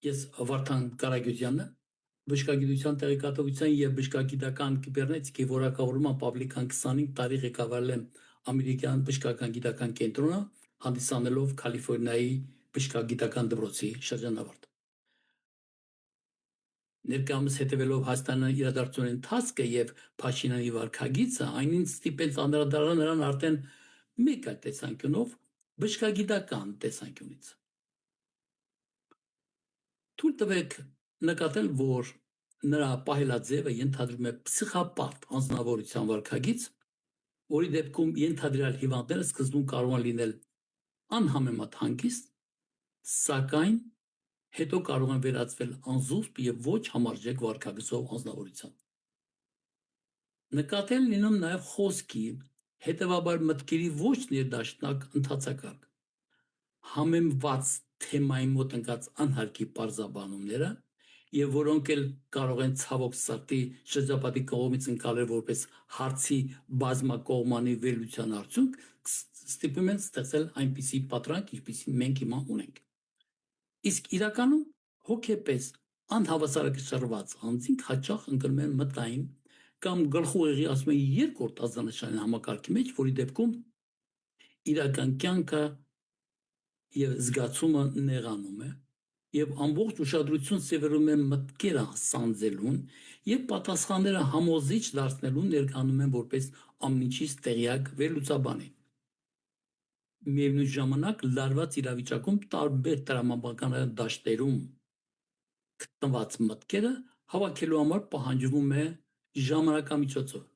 Ես Վարդան Կարագյուզյանն բժշկագիտության տեղեկատվության եւ բժշկագիտական կիբեռնետիկայի որակավորման Պավլիկան 25 տարի ղեկավարել եմ ամերիկյան բժշկական գիտական կենտրոնը, հանդիսանելով Կալիֆոռնիայի բժշկագիտական դպրոցի շրջանավարտ։ Ներկայումս հետևելով Հայաստանի իրադարձությունների ընթացքը եւ Փաշինյանի վարքագիծը, այնին ստիպեց անդրադառնալ նրան արդեն մեկ այլ տեսանկյունով բժշկագիտական տեսանկյունից։ Թույլ տվեք նկատել, որ նրա պահելաձևը ենթադրում է պսիխոպաթ անձնավորության վարքագիծ, որի դեպքում ենթադրյալ հիվանդները սկզբում կարող են լինել անհամեմատ հանգիստ, սակայն հետո կարող են վերածվել անզուսպ եւ ոչ համարժեք վարքագծով անձնավորության։ Նկատել լինում նաեւ խոսքի, հետեւաբար մտքերի ոչ ներդաշնակ ընթացակարգ, համեմված թեմայի մոտ ընկած անհարկի պարզաբանումները, եւ որոնք էլ կարող են ցավոք սրտի շրջապատի կողմից ընկալել որպես հարցի բազմակողմանի վերլուծության արդյունք, ստիպում են ստեղծել այնպիսի պատրանք, ինչպիսին մենք հիմա ունենք։ Իսկ իրականում հոգեպես անհավասարակշռված անձինք հաճախ ընկնում են մտային կամ գլխուղեղի ասում են երկրորդ ազդանշանի համակարգի մեջ, որի դեպքում իրական կյանքը եւ զգացումը նեղանում է եւ ամբողջ ուշադրություն սևեռում է մտքերը սանձելուն եւ պատասխանները համոզիչ դարձնելուն ներկանում են որպես ամնիչից տեղյակ վերլուծաբանի։ Միևնույն ժամանակ լարված իրավիճակում տարբեր տրամաբանական դաշտերում գտնված մտքերը հավաքելու համար պահանջվում է ժամանակամիջոցով։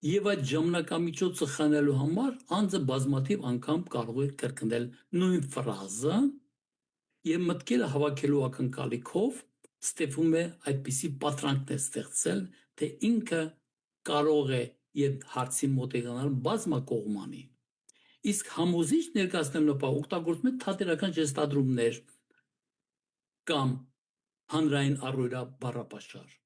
Եվ այդ ժամանակամիջոցը խնայելու համար անձը բազմաթիվ անգամ կարող է կրկնել նույն ֆրազը եւ մտքերը հավաքելու ակնկալիքով ստեփում է այդպիսի պատրանքներ ստեղծել, թե ինքը կարող է եւ հարցի մոտենալ բազմակողմանի։ Իսկ համոզիչ ներկայացնելու ապա օգտագործում է թատերական ժեստադրումներ կամ հանրային առօրյա բառապաշար։